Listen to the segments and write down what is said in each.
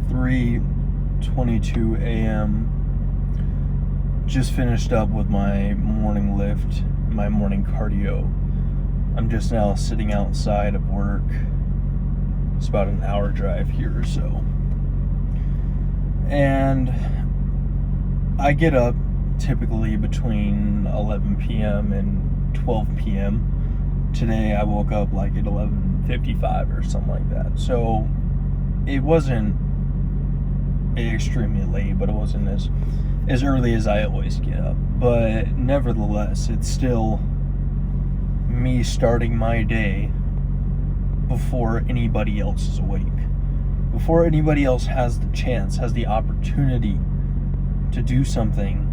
3:22 a.m. Just finished up with my morning lift, my morning cardio. I'm just now sitting outside of work. It's about an hour drive here or so. And I get up typically between 11 p.m. and 12 p.m. Today I woke up like at 11:55 or something like that. So it wasn't extremely late, but it wasn't as early as I always get up. But nevertheless, it's still me starting my day before anybody else is awake. Before anybody else has the chance, has the opportunity to do something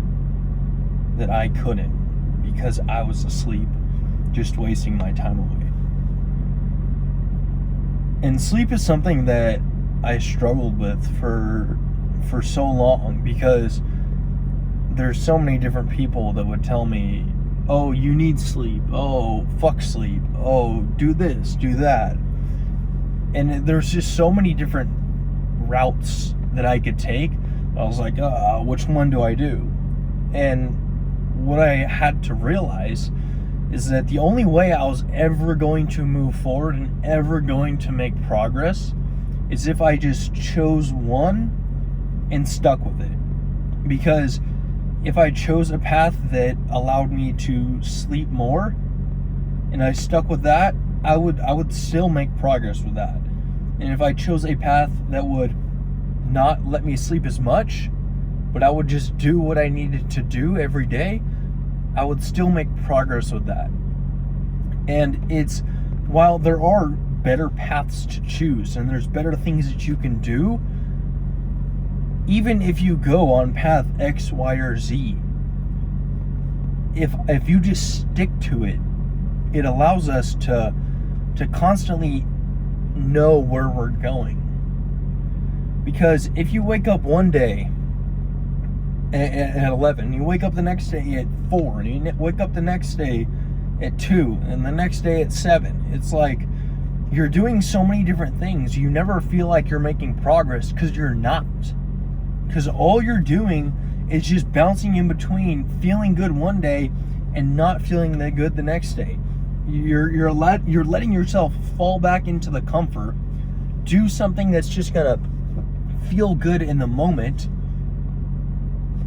that I couldn't because I was asleep, just wasting my time away. And sleep is something that I struggled with for so long, because there's so many different people that would tell me, oh, you need sleep, oh, fuck sleep, oh, do this, do that. And there's just so many different routes that I could take. I was like, which one do I do? And what I had to realize is that the only way I was ever going to move forward and ever going to make progress is if I just chose one and stuck with it. Because if I chose a path that allowed me to sleep more and I stuck with that, I would still make progress with that. And if I chose a path that would not let me sleep as much, but I would just do what I needed to do every day, I would still make progress with that. And while there are better paths to choose and there's better things that you can do, even if you go on path X, Y, or Z, if you just stick to it, it allows us to constantly know where we're going. Because if you wake up one day at 11, you wake up the next day at 4, and you wake up the next day at 2, and the next day at 7, it's like you're doing so many different things. You never feel like you're making progress, because you're not. Because all you're doing is just bouncing in between feeling good one day and not feeling that good the next day. You're letting yourself fall back into the comfort, do something that's just gonna feel good in the moment,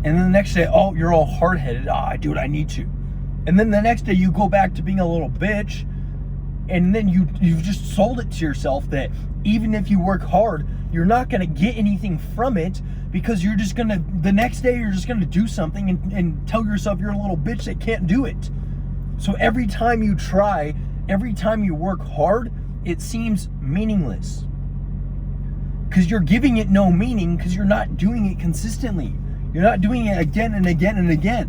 and then the next day, oh, you're all hard-headed. I do what I need to. And then the next day you go back to being a little bitch, and then you've just sold it to yourself that even if you work hard, you're not gonna get anything from it, because the next day you're just gonna do something and tell yourself you're a little bitch that can't do it. So every time you try, every time you work hard, it seems meaningless. Because you're giving it no meaning, because you're not doing it consistently. You're not doing it again and again and again.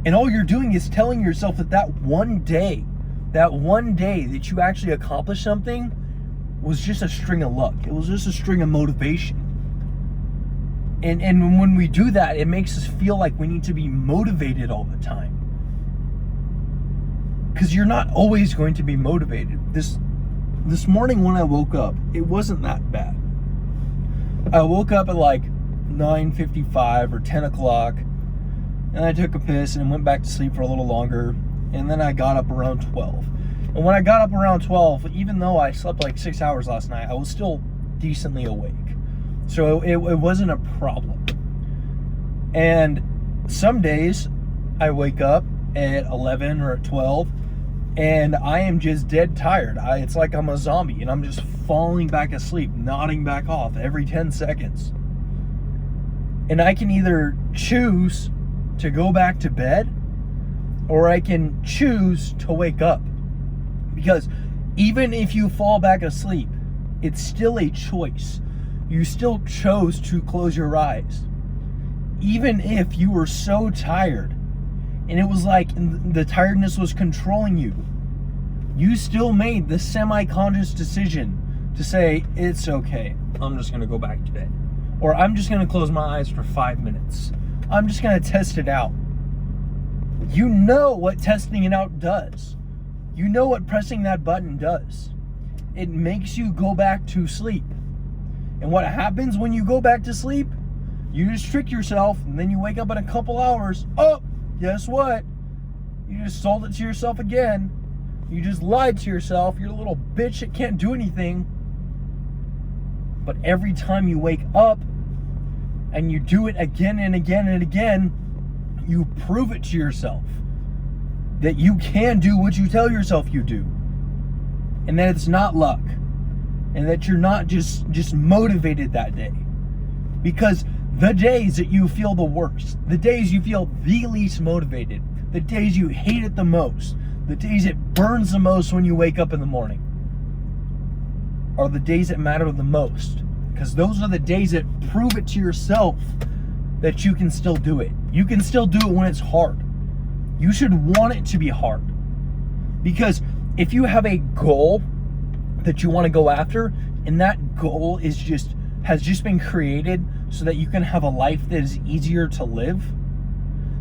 And all you're doing is telling yourself that one day that you actually accomplished something was just a string of luck. It was just a string of motivation. And when we do that, it makes us feel like we need to be motivated all the time. Because you're not always going to be motivated. This morning when I woke up, it wasn't that bad. I woke up at like 9:55 or 10 o'clock, and I took a piss and went back to sleep for a little longer, and then I got up around 12. And when I got up around 12, even though I slept like 6 hours last night, I was still decently awake. So it wasn't a problem. And some days I wake up at 11 or at 12, and I am just dead tired. It's like I'm a zombie, and I'm just falling back asleep, nodding back off every 10 seconds. And I can either choose to go back to bed, or I can choose to wake up. Because even if you fall back asleep, it's still a choice. You still chose to close your eyes. Even if you were so tired, and it was like the tiredness was controlling you, you still made the semi-conscious decision to say, it's okay, I'm just gonna go back to bed. Or I'm just gonna close my eyes for 5 minutes. I'm just gonna test it out. You know what testing it out does. You know what pressing that button does. it makes you go back to sleep. And what happens when you go back to sleep? You just trick yourself, and then you wake up in a couple hours. Oh, guess what? You just sold it to yourself again. You just lied to yourself. You're a little bitch that can't do anything. But every time you wake up and you do it again and again and again, you prove it to yourself that you can do what you tell yourself you do. And that it's not luck. And that you're not just motivated that day. Because the days that you feel the worst, the days you feel the least motivated, the days you hate it the most, the days it burns the most when you wake up in the morning, are the days that matter the most. Because those are the days that prove it to yourself that you can still do it. You can still do it when it's hard. You should want it to be hard. Because if you have a goal that you want to go after, and that goal has just been created so that you can have a life that is easier to live,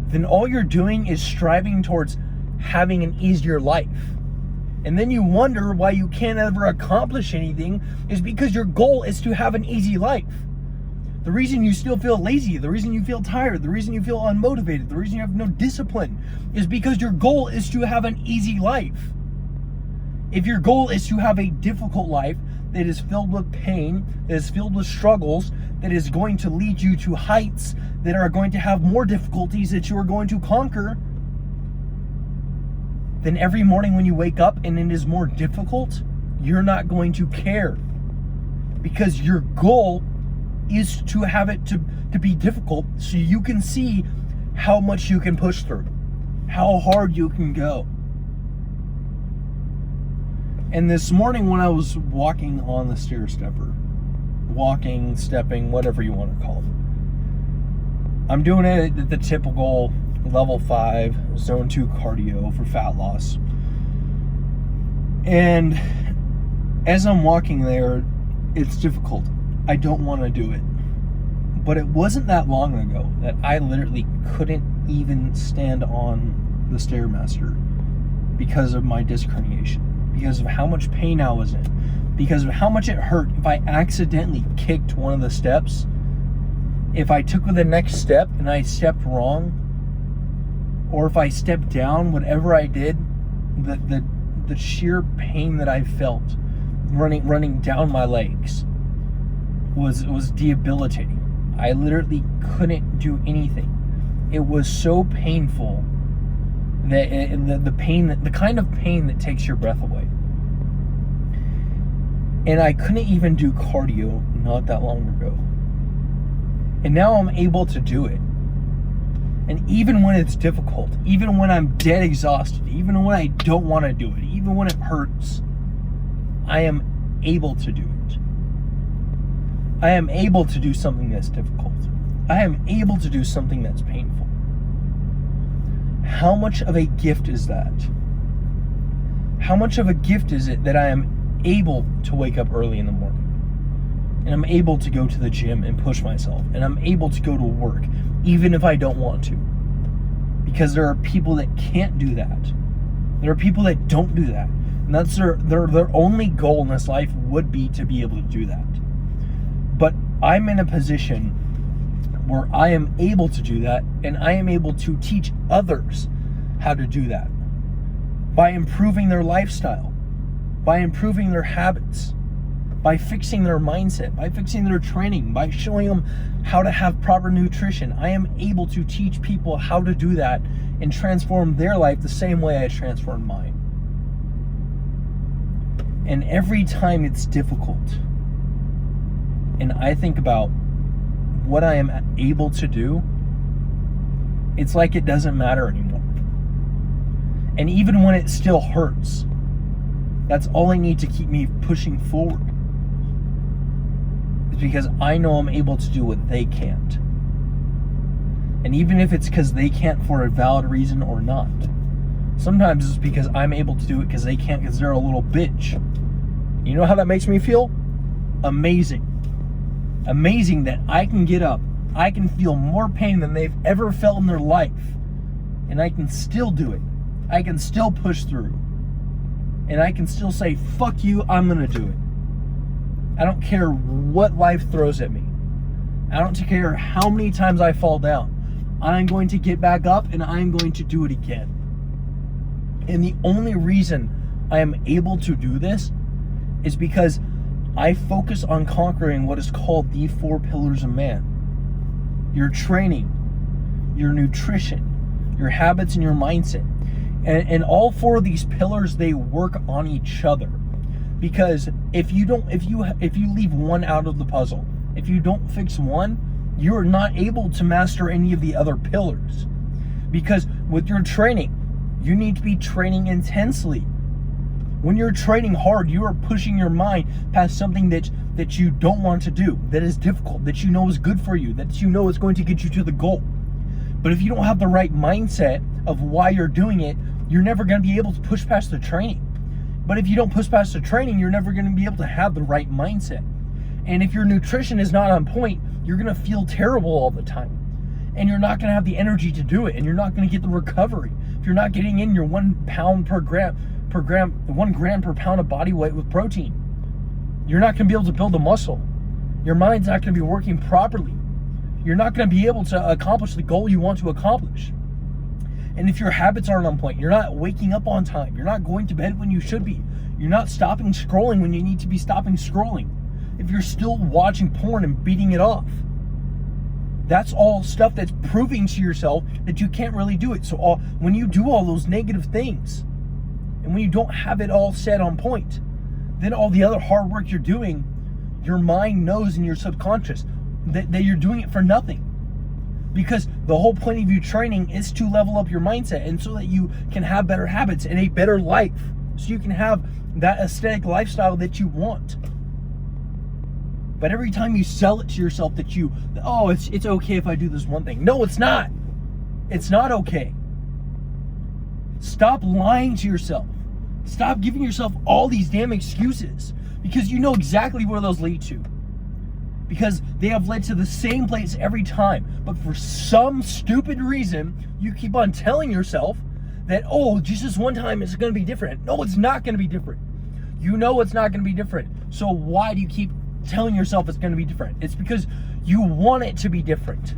then all you're doing is striving towards having an easier life. And then you wonder why you can't ever accomplish anything is because your goal is to have an easy life. The reason you still feel lazy, the reason you feel tired, the reason you feel unmotivated, the reason you have no discipline is because your goal is to have an easy life. If your goal is to have a difficult life that is filled with pain, that is filled with struggles, that is going to lead you to heights that are going to have more difficulties that you are going to conquer, then every morning when you wake up and it is more difficult, you're not going to care. Because your goal is to have it to be difficult so you can see how much you can push through, how hard you can go. And this morning when I was walking on the stair stepper, walking, stepping, whatever you want to call it, I'm doing it at the typical level 5, zone 2 cardio for fat loss. And as I'm walking there, it's difficult. I don't want to do it. But it wasn't that long ago that I literally couldn't even stand on the Stairmaster because of my disc herniation, because of how much pain I was in, because of how much it hurt if I accidentally kicked one of the steps. If I took the next step and I stepped wrong, or if I stepped down, whatever I did, the sheer pain that I felt running down my legs was debilitating. I literally couldn't do anything. It was so painful that the kind of pain that takes your breath away. And I couldn't even do cardio not that long ago. And now I'm able to do it. And even when it's difficult, even when I'm dead exhausted, even when I don't want to do it, even when it hurts, I am able to do it. I am able to do something that's difficult. I am able to do something that's painful. How much of a gift is that? How much of a gift is it that I am able to wake up early in the morning? And I'm able to go to the gym and push myself. And I'm able to go to work, even if I don't want to. Because there are people that can't do that. There are people that don't do that. And that's their only goal in this life would be to be able to do that. But I'm in a position where I am able to do that, and I am able to teach others how to do that by improving their lifestyle, by improving their habits, by fixing their mindset, by fixing their training, by showing them how to have proper nutrition. I am able to teach people how to do that and transform their life the same way I transformed mine. And every time it's difficult, and I think about what I am able to do, it's like it doesn't matter anymore. And even when it still hurts, that's all I need to keep me pushing forward. It's because I know I'm able to do what they can't. And even if it's because they can't for a valid reason or not, sometimes it's because I'm able to do it because they can't, because they're a little bitch. You know how that makes me feel? Amazing. Amazing that I can get up, I can feel more pain than they've ever felt in their life, and I can still do it. I can still push through. and I can still say, fuck you, I'm gonna do it. I don't care what life throws at me. I don't care how many times I fall down. I'm going to get back up and I'm going to do it again. And the only reason I am able to do this is because I focus on conquering what is called the 4 pillars of man. Your training, your nutrition, your habits, and your mindset. And all 4 of these pillars, they work on each other. Because if you leave one out of the puzzle, if you don't fix one, you're not able to master any of the other pillars. Because with your training, you need to be training intensely. When you're training hard, you are pushing your mind past something that you don't want to do, that is difficult, that you know is good for you, that you know is going to get you to the goal. But if you don't have the right mindset of why you're doing it, you're never going to be able to push past the training. But if you don't push past the training, you're never going to be able to have the right mindset. And if your nutrition is not on point, you're going to feel terrible all the time. And you're not going to have the energy to do it, and you're not going to get the recovery. If you're not getting in your 1 pound per gram, 1 gram per pound of body weight with protein, you're not going to be able to build a muscle. Your mind's not going to be working properly. You're not going to be able to accomplish the goal you want to accomplish. And if your habits aren't on point, you're not waking up on time, you're not going to bed when you should be, you're not stopping scrolling when you need to be stopping scrolling, if you're still watching porn and beating it off, that's all stuff that's proving to yourself that you can't really do it. So when you do all those negative things, and when you don't have it all set on point, then all the other hard work you're doing, your mind knows in your subconscious that you're doing it for nothing. Because the whole point of you training is to level up your mindset, and so that you can have better habits and a better life. So you can have that aesthetic lifestyle that you want. But every time you sell it to yourself that it's okay if I do this one thing. No, it's not. It's not okay. Stop lying to yourself. Stop giving yourself all these damn excuses, because you know exactly where those lead to. Because they have led to the same place every time. But for some stupid reason, you keep on telling yourself that, just this one time it's going to be different. No, it's not going to be different. You know it's not going to be different. So why do you keep telling yourself it's going to be different? It's because you want it to be different,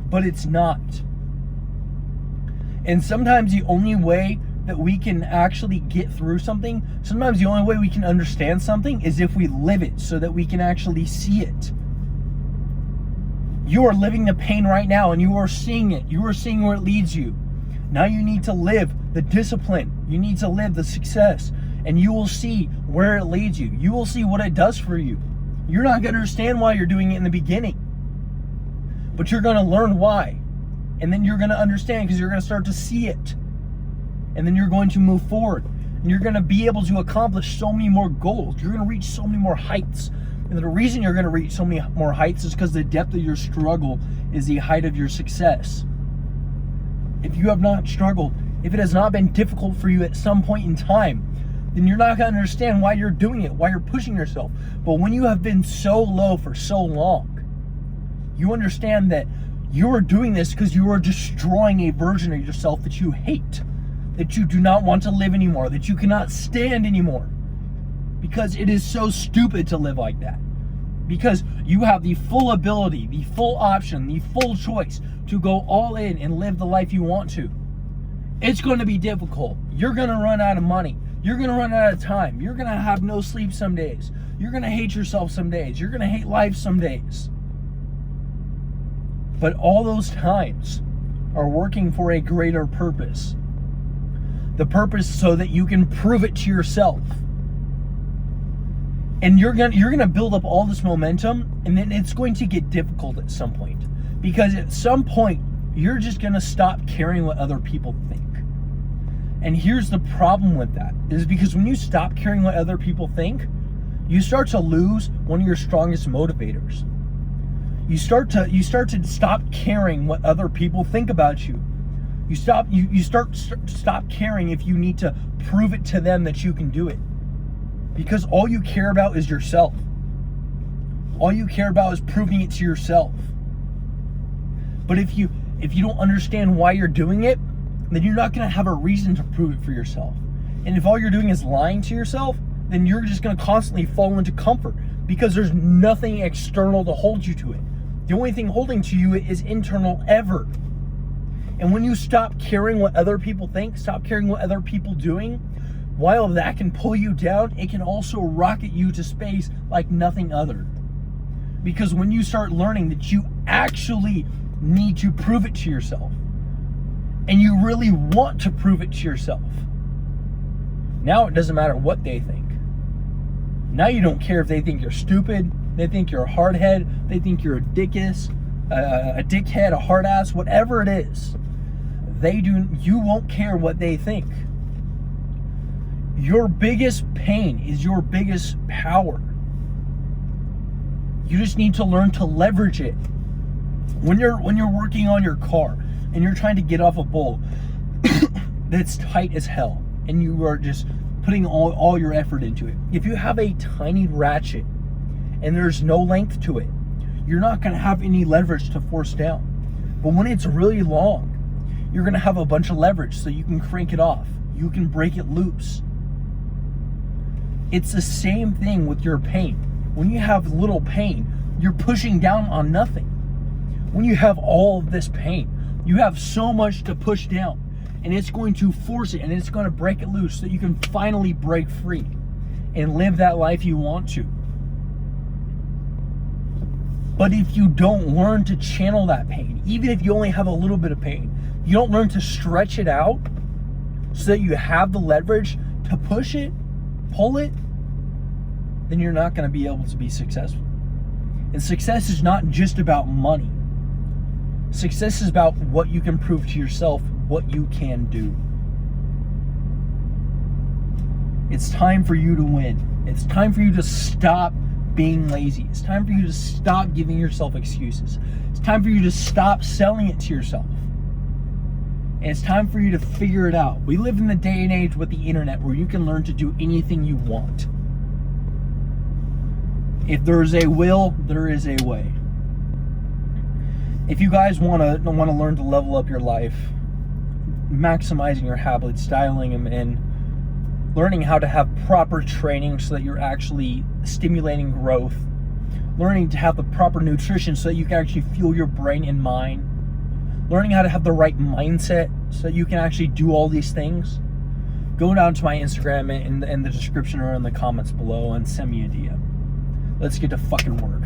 but it's not. And sometimes the only way that we can actually get through something, sometimes the only way we can understand something is if we live it, so that we can actually see it. You are living the pain right now, and you are seeing it. You are seeing where it leads you. Now you need to live the discipline. You need to live the success, and you will see where it leads you. You will see what it does for you. You're not going to understand why you're doing it in the beginning, but you're going to learn why. And then you're going to understand, because you're going to start to see it. And then you're going to move forward. And you're going to be able to accomplish so many more goals. You're going to reach so many more heights. And the reason you're going to reach so many more heights is because the depth of your struggle is the height of your success. If you have not struggled, if it has not been difficult for you at some point in time, then you're not going to understand why you're doing it, why you're pushing yourself. But when you have been so low for so long, you understand that you are doing this because you are destroying a version of yourself that you hate, that you do not want to live anymore, that you cannot stand anymore. Because it is so stupid to live like that. Because you have the full ability, the full option, the full choice to go all in and live the life you want to. It's going to be difficult. You're going to run out of money. You're going to run out of time. You're going to have no sleep some days. You're going to hate yourself some days. You're going to hate life some days. But all those times are working for a greater purpose. The purpose so that you can prove it to yourself. And you're gonna build up all this momentum, and then it's going to get difficult at some point. Because at some point, you're just gonna stop caring what other people think. And here's the problem with that, is because when you stop caring what other people think, you start to lose one of your strongest motivators. You start to stop caring what other people think about you. You stop caring if you need to prove it to them that you can do it. Because all you care about is yourself. All you care about is proving it to yourself. But if you don't understand why you're doing it, then you're not going to have a reason to prove it for yourself. And if all you're doing is lying to yourself, then you're just going to constantly fall into comfort because there's nothing external to hold you to it. The only thing holding to you is internal ever. And when you stop caring what other people think, stop caring what other people doing, while that can pull you down, it can also rocket you to space like nothing other. Because when you start learning that you actually need to prove it to yourself, and you really want to prove it to yourself, now it doesn't matter what they think. Now you don't care if they think you're stupid, they think you're a hardhead, they think you're a dickhead, a hard ass, whatever it is. You won't care what they think. Your biggest pain is your biggest power. You just need to learn to leverage it. When you're working on your car and you're trying to get off a bolt that's tight as hell, and you are just putting all your effort into it. If you have a tiny ratchet and there's no length to it, you're not going to have any leverage to force down. But when it's really long, you're going to have a bunch of leverage so you can crank it off. You can break it loose. It's the same thing with your pain. When you have little pain, you're pushing down on nothing. When you have all of this pain, you have so much to push down, and it's going to force it, and it's going to break it loose so you can finally break free and live that life you want to. But if you don't learn to channel that pain, even if you only have a little bit of pain, you don't learn to stretch it out so that you have the leverage to push it, pull it, then you're not going to be able to be successful. And success is not just about money. Success is about what you can prove to yourself, what you can do. It's time for you to win. It's time for you to stop being lazy. It's time for you to stop giving yourself excuses. It's time for you to stop selling it to yourself. And it's time for you to figure it out. We live in the day and age with the internet where you can learn to do anything you want. If there is a will, there is a way. If you guys want to learn to level up your life, maximizing your habits, dialing them in, learning how to have proper training so that you're actually stimulating growth, learning to have the proper nutrition so that you can actually fuel your brain and mind, learning how to have the right mindset so that you can actually do all these things, go down to my Instagram in the description or in the comments below and send me a DM. Let's get to fucking work.